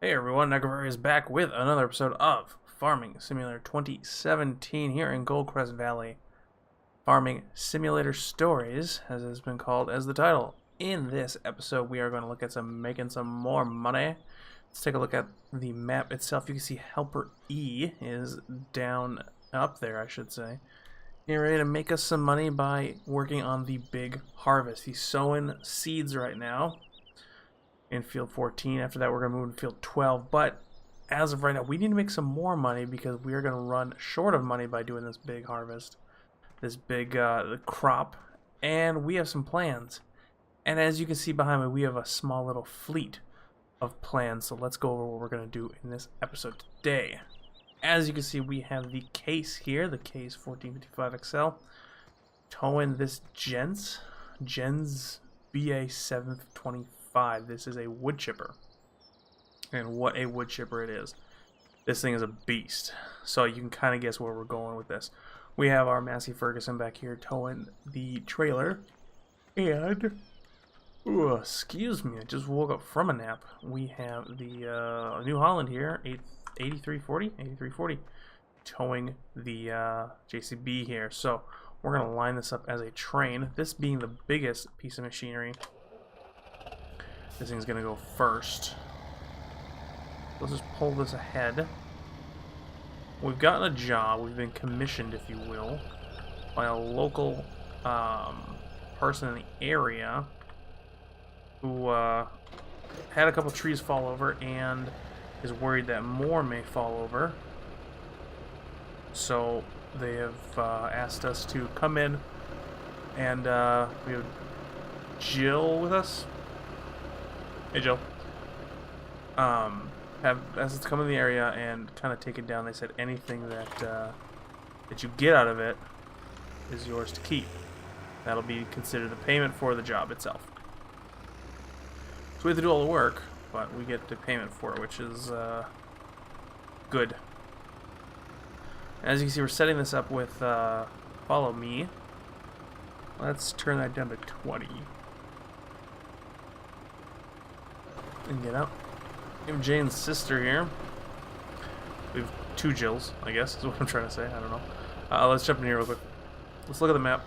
Hey everyone, Necrovari is back with another episode of Farming Simulator 2017 here in Goldcrest Valley. Farming Simulator Stories, as it has been called as the title. In this episode, we are going to look at making some more money. Let's take a look at the map itself. You can see Helper E is down up there, I should say. You're ready to make us some money by working on the big harvest. He's sowing seeds right now in field 14. After that, we're going to move to field 12. But as of right now, we need to make some more money because we are going to run short of money by doing this big harvest, this big crop. And we have some plans. And as you can see behind me, we have a small little fleet of plans. So let's go over what we're going to do in this episode today. As you can see, we have the case here, the case 1455XL, towing this Gens BA 725. This is a wood chipper, and what a wood chipper it is. This thing is a beast, so you can kind of guess where we're going with this. We have our Massey Ferguson back here towing the trailer, and excuse me, I just woke up from a nap. We have the New Holland here, 8340 towing the JCB here. So we're going to line this up as a train, this being the biggest piece of machinery. This thing's going to go first. Let's just pull this ahead. We've gotten a job, we've been commissioned, if you will, by a local person in the area who had a couple trees fall over and is worried that more may fall over. So they have asked us to come in, and we have Jill with us. Hey Jill. Have asked us to come in the area and kind of take it down. They said anything that you get out of it is yours to keep. That'll be considered the payment for the job itself. So we have to do all the work, but we get the payment for it, which is good. As you can see, we're setting this up with follow me. Let's turn that down to 20. And get out. We have Jane's sister here. We have two Jills, I guess, is what I'm trying to say. I don't know. Let's jump in here real quick. Let's look at the map.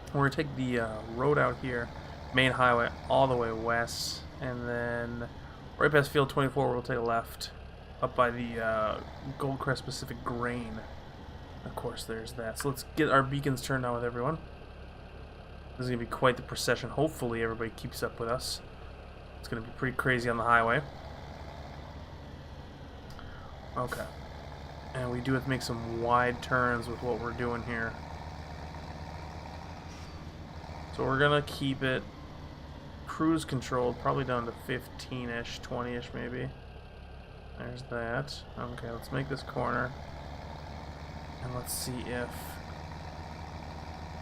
We're going to take the road out here, main highway, all the way west, and then right past field 24, we'll take a left up by the Goldcrest Pacific Grain. Of course, there's that. So let's get our beacons turned on with everyone. This is going to be quite the procession. Hopefully everybody keeps up with us. It's going to be pretty crazy on the highway. Okay. And we do have to make some wide turns with what we're doing here. So we're going to keep it cruise controlled, probably down to 15-ish, 20-ish maybe. There's that. Okay, let's make this corner. And let's see if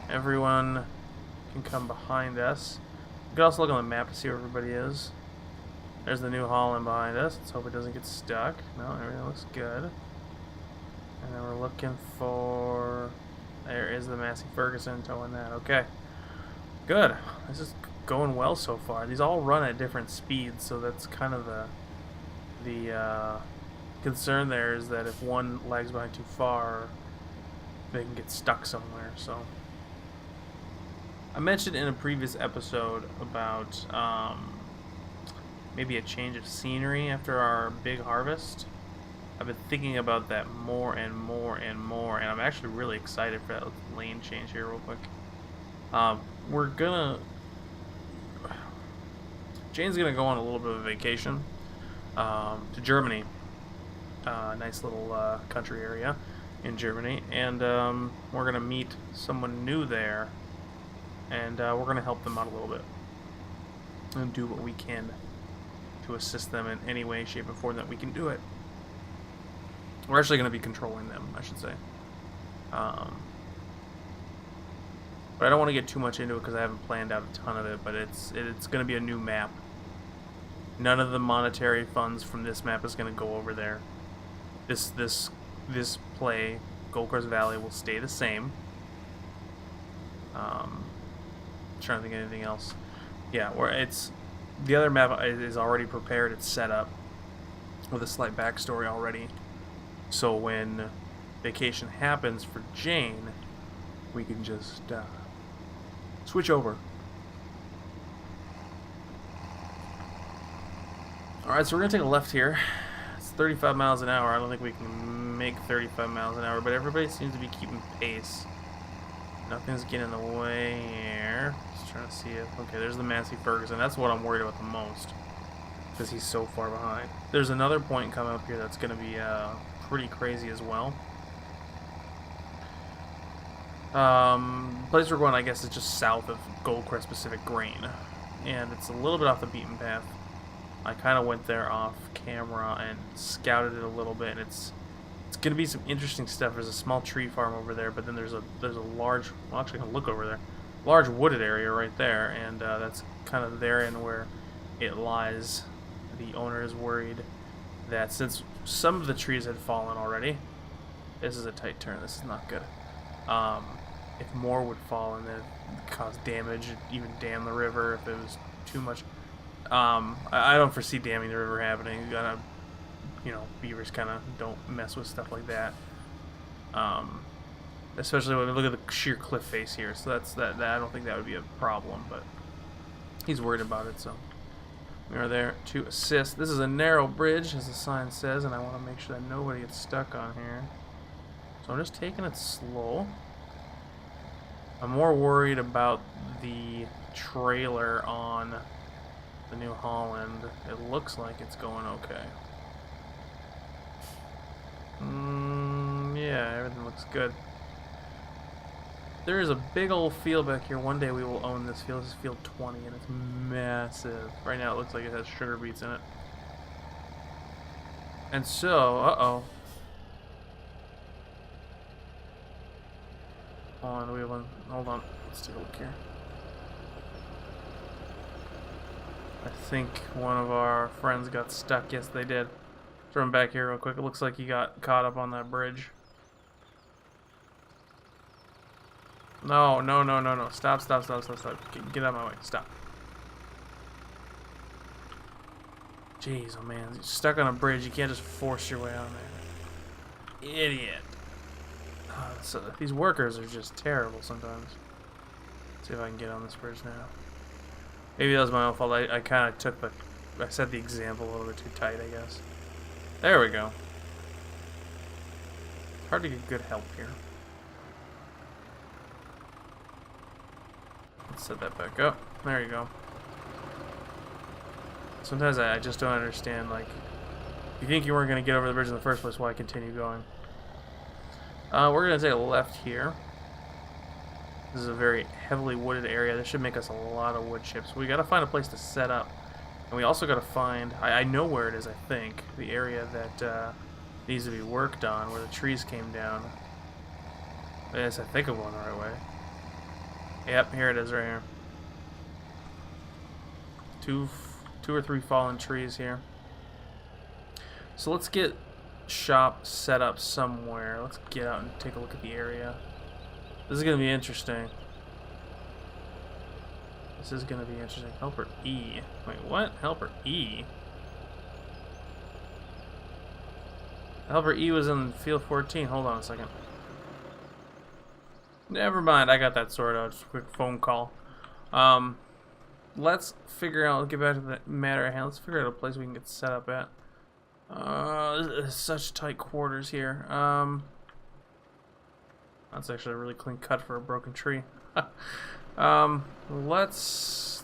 everyone can come behind us. You can also look on the map to see where everybody is. There's the New Holland behind us. Let's hope it doesn't get stuck. No, everything looks good. And then we're looking for... There is the Massey Ferguson towing that. Okay. Good. This is going well so far. These all run at different speeds, so that's kind of the concern there, is that if one lags behind too far, they can get stuck somewhere. So I mentioned in a previous episode about maybe a change of scenery after our big harvest. I've been thinking about that more and more and more, and I'm actually really excited for that lane change here real quick. We're gonna... Jane's gonna go on a little bit of a vacation to Germany. Nice little country area in Germany, and we're gonna meet someone new there, and we're gonna help them out a little bit and do what we can to assist them in any way, shape, or form that we can do it. We're actually going to be controlling them, I should say. But I don't want to get too much into it because I haven't planned out a ton of it, but it's going to be a new map. None of the monetary funds from this map is going to go over there. This play, Goldcrest Valley, will stay the same. Trying to think of anything else. Yeah, the other map is already prepared, it's set up. with a slight backstory already. So when vacation happens for Jane, we can just switch over. Alright, so we're going to take a left here. It's 35 miles an hour. I don't think we can make 35 miles an hour, but everybody seems to be keeping pace. Nothing's getting in the way here. Just trying to see if... Okay, there's the Massey Ferguson. That's what I'm worried about the most, because he's so far behind. There's another point coming up here that's going to be pretty crazy as well. The place we're going, I guess, is just south of Goldcrest Pacific Grain, and it's a little bit off the beaten path. I kind of went there off camera and scouted it a little bit, and it's going to be some interesting stuff. There's a small tree farm over there, but then there's a large, well, actually I can look over there, large wooded area right there, and that's kind of therein where it lies. The owner is worried that since some of the trees had fallen already, this is a tight turn, this is not good. If more would fall and then cause damage, even dam the river if it was too much. I don't foresee damming the river happening. You gotta, beavers kind of don't mess with stuff like that. Especially when we look at the sheer cliff face here. So that I don't think that would be a problem, but he's worried about it, so we are there to assist. This is a narrow bridge, as the sign says, and I want to make sure that nobody gets stuck on here. So I'm just taking it slow. I'm more worried about the trailer on the New Holland. It looks like it's going okay. Yeah, everything looks good. There is a big old field back here. One day we will own this field. This is field 20, and it's massive. Right now it looks like it has sugar beets in it. And so, hold on. Let's take a look here. I think one of our friends got stuck. Yes, they did. Throw him back here real quick. It looks like he got caught up on that bridge. No. Stop. Get out of my way. Stop. Jeez, oh man. You're stuck on a bridge. You can't just force your way on there. Idiot. So these workers are just terrible sometimes. Let's see if I can get on this bridge now. Maybe that was my own fault. I kind of took I set the example a little bit too tight, I guess. There we go. It's hard to get good help here. Let's set that back up. There you go. Sometimes I just don't understand, like, if you think you weren't going to get over the bridge in the first place, why continue going? We're going to take a left here. This is a very heavily wooded area. This should make us a lot of wood chips. We got to find a place to set up. And we also got to find, I know where it is, I think, the area that needs to be worked on, where the trees came down. Yes, I think I'm going the right way. Yep, here it is right here. Two or three fallen trees here. So let's get shop set up somewhere. Let's get out and take a look at the area. This is going to be interesting. Helper E. Wait, what? Helper E? Helper E was in field 14. Hold on a second. Never mind. I got that sorted out. Just a quick phone call. Let's figure out, get back to the matter at hand. Let's figure out a place we can get set up at. Such tight quarters here. That's actually a really clean cut for a broken tree. Let's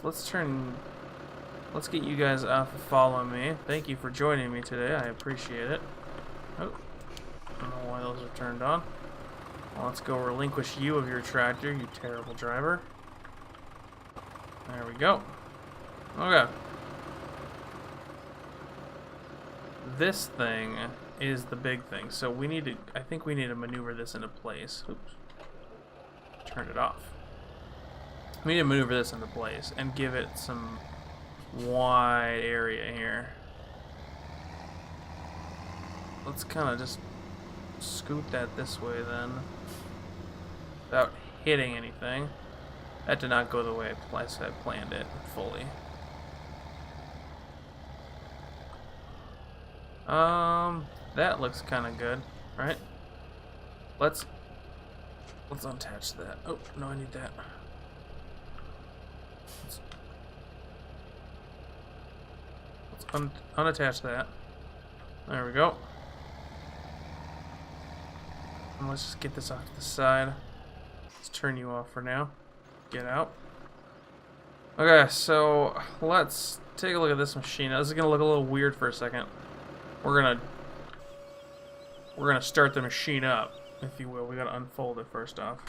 get you guys off of following me. Thank you for joining me today. I appreciate it. Oh, I don't know why those are turned on. Well, let's go relinquish you of your tractor, you terrible driver. There we go. Okay. This thing is the big thing. So we need to, I think we need to maneuver this into place. Oops. Turned it off. We need to maneuver this into place and give it some wide area here. Let's kind of just scoot that this way then, without hitting anything. That did not go the way I planned it fully. That looks kind of good, right? Let's unattach that. Oh, no, I need that. Let's unattach that. There we go. And let's just get this off to the side. Let's turn you off for now. Get out. Okay, so let's take a look at this machine. Now, this is gonna look a little weird for a second. We're gonna start the machine up, if you will. We gotta unfold it first off.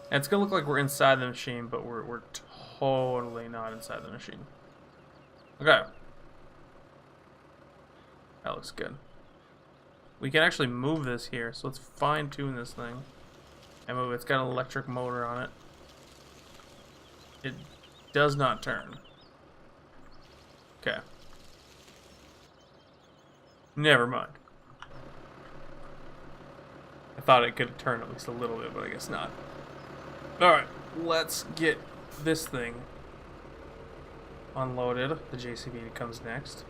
And it's gonna look like we're inside the machine, but we're totally not inside the machine. Okay. That looks good. We can actually move this here, so let's fine tune this thing. And move it. It's got an electric motor on it. It does not turn. Okay. Never mind. I thought it could turn at least a little bit, but I guess not. Alright, let's get this thing unloaded. The JCB comes next.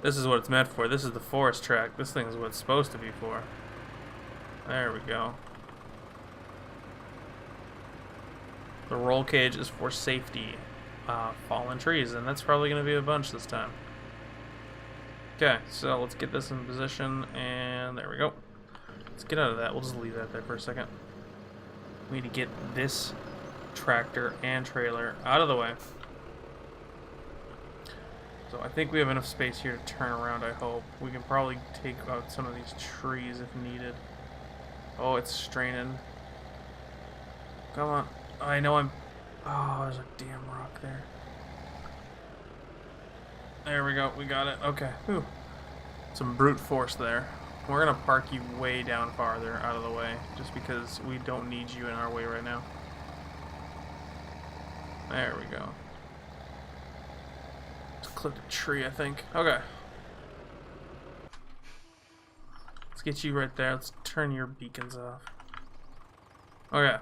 This is what it's meant for. This is the forest track. This thing is what it's supposed to be for. There we go. The roll cage is for safety. Fallen trees, and that's probably going to be a bunch this time. Okay, so let's get this in position, and there we go. Let's get out of that. We'll just leave that there for a second. We need to get this tractor and trailer out of the way. So I think we have enough space here to turn around, I hope. We can probably take out some of these trees if needed. Oh, it's straining. Come on. I know I'm... Oh, there's a damn rock there. There we go. We got it. Okay. Whew. Some brute force there. We're going to park you way down farther out of the way, just because we don't need you in our way right now. There we go. Clipped a tree, I think. Okay. Let's get you right there. Let's turn your beacons off. Okay.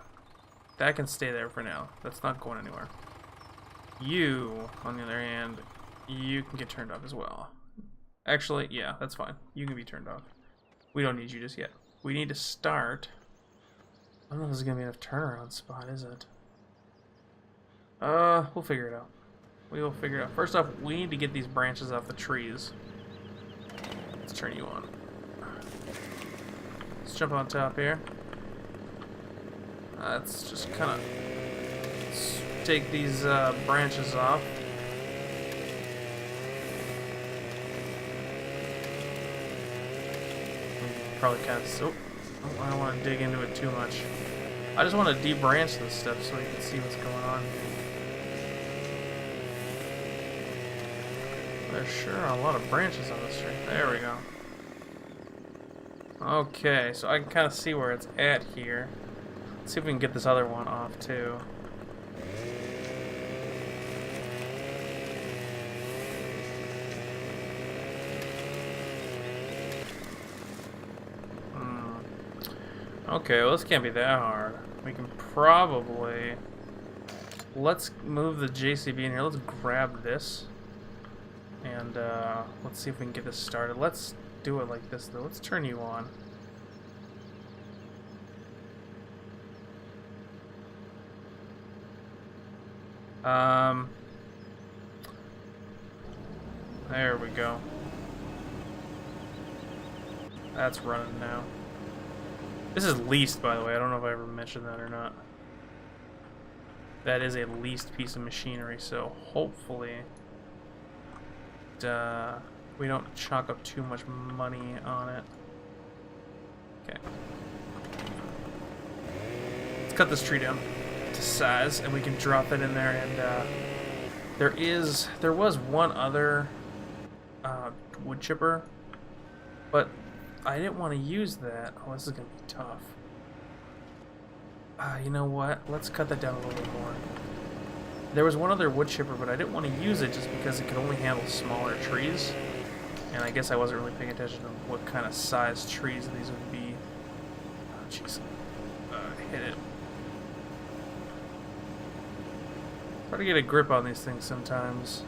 That can stay there for now. That's not going anywhere. You, on the other hand, you can get turned off as well. Actually, yeah, that's fine. You can be turned off. We don't need you just yet. We need to start. I don't know if this is going to be enough turnaround spot, is it? We'll figure it out. We will figure it out. First off, we need to get these branches off the trees. Let's turn you on. Let's jump on top here. Let's just kind of take these branches off. Probably kind of... Oh, I don't want to dig into it too much. I just want to de-branch this stuff so you can see what's going on. There's sure are a lot of branches on this tree. There we go. Okay, so I can kind of see where it's at here. Let's see if we can get this other one off too. Okay, well this can't be that hard. We can probably... Let's move the JCB in here. Let's grab this. And let's see if we can get this started. Let's do it like this though. Let's turn you on. There we go. That's running now. This is leased, by the way. I don't know if I ever mentioned that or not. That is a leased piece of machinery, so hopefully we don't chalk up too much money on it. Okay. Let's cut this tree down to size, and we can drop it in there. And there was one other wood chipper, but I didn't want to use that. Oh, this is gonna be tough. You know what? Let's cut that down a little bit more. There was one other wood chipper, but I didn't want to use it just because it could only handle smaller trees. And I guess I wasn't really paying attention to what kind of size trees these would be. jeez. Hit it. Try to get a grip on these things sometimes.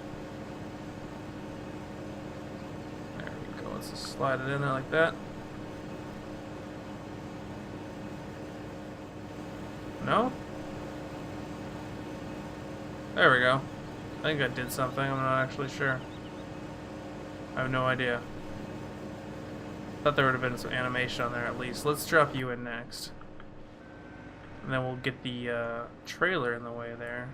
There we go. Let's just slide it in there like that. No? There we go. I think I did something. I'm not actually sure. I have no idea. Thought there would have been some animation on there at least. Let's drop you in next. And then we'll get the trailer in the way there.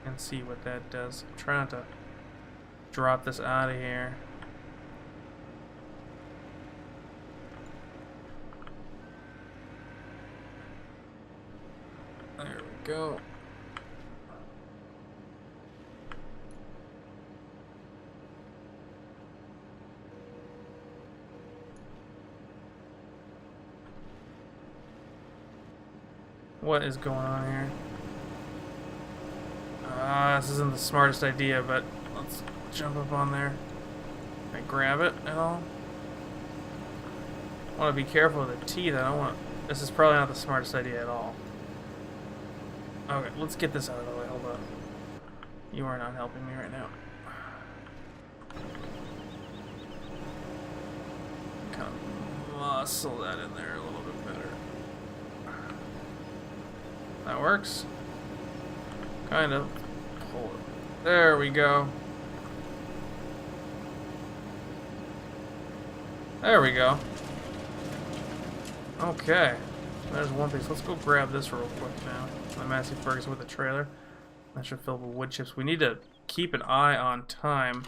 And see what that does. I'm trying to drop this out of here. There we go. What is going on here? This isn't the smartest idea, but let's jump up on there. Can I grab it at all? I want to be careful with the teeth. I don't want. This is probably not the smartest idea at all. Okay, let's get this out of the way. Hold on. You are not helping me right now. Kind of muscle that in there a little bit better. That works. Kind of. Pull it. There we go. There we go. Okay. There's one piece. Let's go grab this real quick now. The Massey Ferguson with the trailer. That should fill with wood chips. We need to keep an eye on time.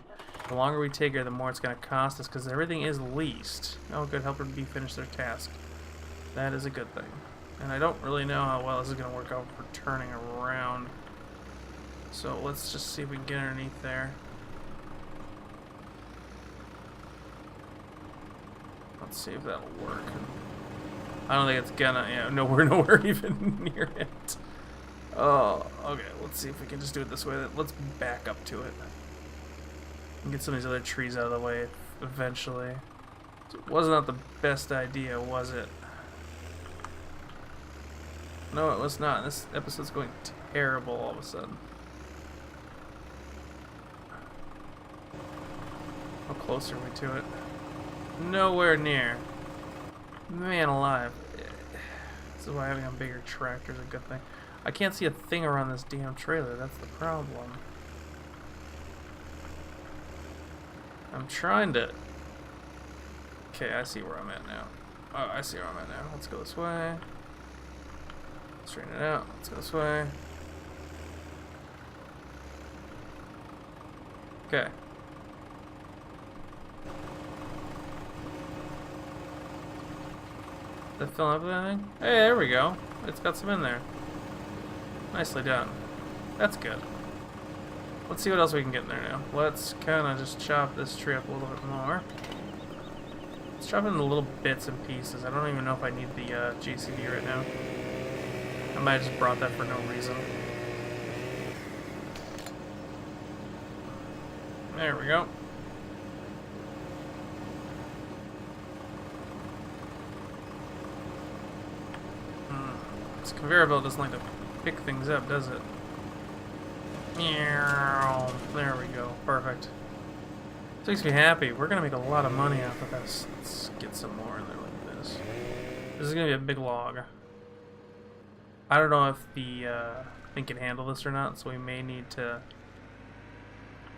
The longer we take here, the more it's going to cost us because everything is leased. Oh, good. Help them finish their task. That is a good thing. And I don't really know how well this is going to work out for turning around. So let's just see if we can get underneath there. Let's see if that'll work. I don't think it's gonna, yeah, nowhere even near it. Oh, okay, let's see if we can just do it this way. Let's back up to it. And get some of these other trees out of the way eventually. So it was not the best idea, was it? No, it was not. This episode's going terrible all of a sudden. How close are we to it? Nowhere near. Man alive. This is why having a bigger tractor is a good thing. I can't see a thing around this damn trailer. That's the problem. I'm trying to... Okay, I see where I'm at now. Oh, I see where I'm at now. Let's go this way. Straighten it out. Let's go this way. Okay. Is that filling up with anything? Hey, there we go. It's got some in there. Nicely done. That's good. Let's see what else we can get in there now. Let's kind of just chop this tree up a little bit more. Let's chop it into little bits and pieces. I don't even know if I need the GCD right now. I might have just brought that for no reason. There we go. This conveyor belt doesn't like to pick things up, does it? There we go. Perfect. This makes me happy. We're going to make a lot of money off of this. Let's get some more in there like this. This is going to be a big log. I don't know if the thing can handle this or not, so we may need to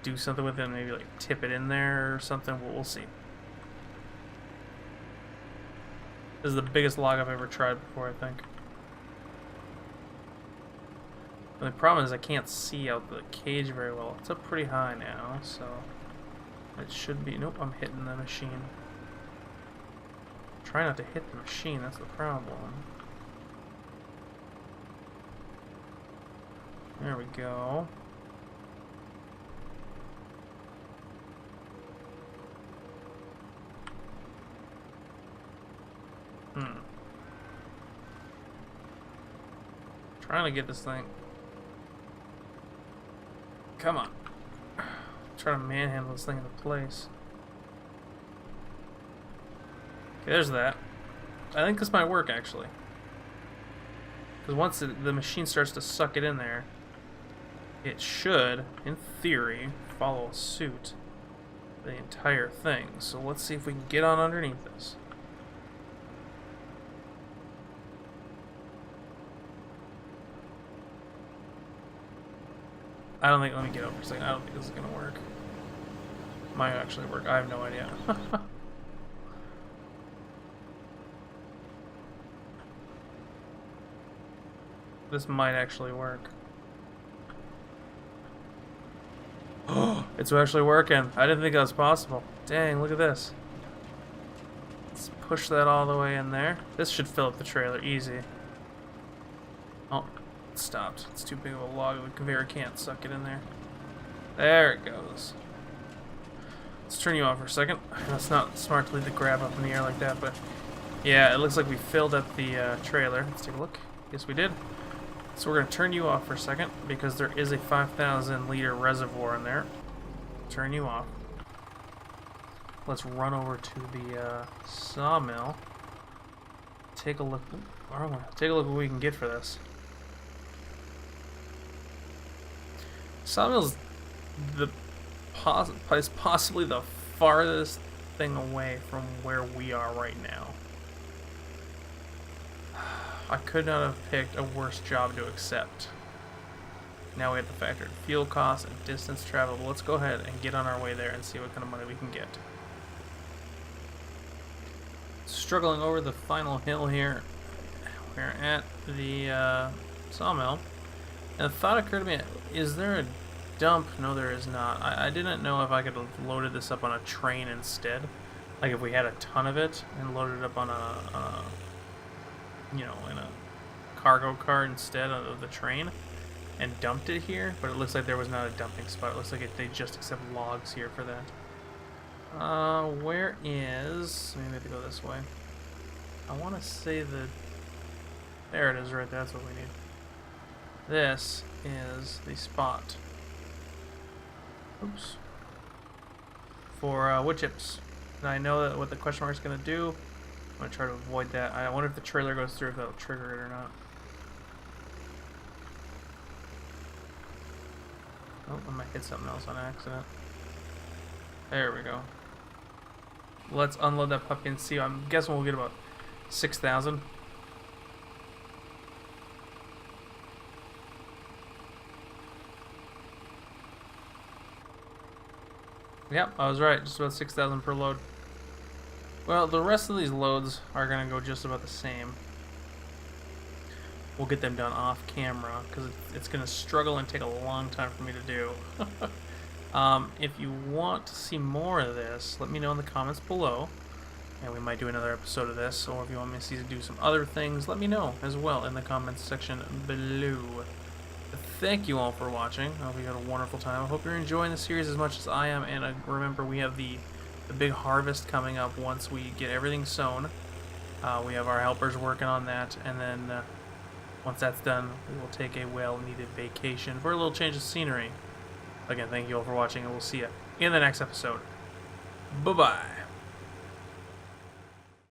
do something with it, maybe like tip it in there or something. We'll see. This is the biggest log I've ever tried before, I think. And the problem is I can't see out the cage very well. It's up pretty high now, so it should be... Nope, I'm hitting the machine. Try not to hit the machine, that's the problem. There we go. Trying to get this thing. Come on. Try to manhandle this thing into place. Okay, there's that. I think this might work, actually. Because once the machine starts to suck it in there, it should, in theory, follow suit the entire thing. So let's see if we can get on underneath this. I don't think, let me get over for a second. I don't think this is going to work. Might actually work. I have no idea. This might actually work. Oh, it's actually working. I didn't think that was possible. Dang, look at this. Let's push that all the way in there. This should fill up the trailer easy. Oh, it stopped. It's too big of a log. The conveyor can't suck it in there. There it goes. Let's turn you off for a second. That's not smart to leave the grab up in the air like that, but yeah, it looks like we filled up the trailer. Let's take a look. Yes, we did. So we're going to turn you off for a second because there is a 5,000 liter reservoir in there. Turn you off. Let's run over to the sawmill. Take a look. Take a look what we can get for this. Sawmill's is possibly the farthest thing away from where we are right now. I could not have picked a worse job to accept. Now we have to factor in fuel costs and distance traveled. Let's go ahead and get on our way there and see what kind of money we can get. Struggling over the final hill here. We're at the sawmill. And the thought occurred to me, is there a dump? No, there is not. I didn't know if I could have loaded this up on a train instead. Like if we had a ton of it and loaded it up on a you know, in a cargo car instead of the train and dumped it here, but it looks like there was not a dumping spot. It looks like they just accept logs here for that. Where is... Maybe I have to go this way. I want to say the... There it is right there. That's what we need. This is the spot. Oops. For wood chips. And I know that what the question mark is going to do. I'm going to try to avoid that. I wonder if the trailer goes through, if that'll trigger it or not. Oh, I might hit something else on accident. There we go. Let's unload that puppy and see. I'm guessing we'll get about 6,000. Yep, I was right. Just about 6,000 per load. Well, the rest of these loads are going to go just about the same. We'll get them done off camera because it's going to struggle and take a long time for me to do. If you want to see more of this, let me know in the comments below. And we might do another episode of this. Or if you want me to do some other things, let me know as well in the comments section below. Thank you all for watching. I hope you had a wonderful time. I hope you're enjoying the series as much as I am. And remember, we have the big harvest coming up once we get everything sown. We have our helpers working on that, and then once that's done, we will take a well-needed vacation for a little change of scenery. Again, thank you all for watching, and we'll see you in the next episode. Bye-bye.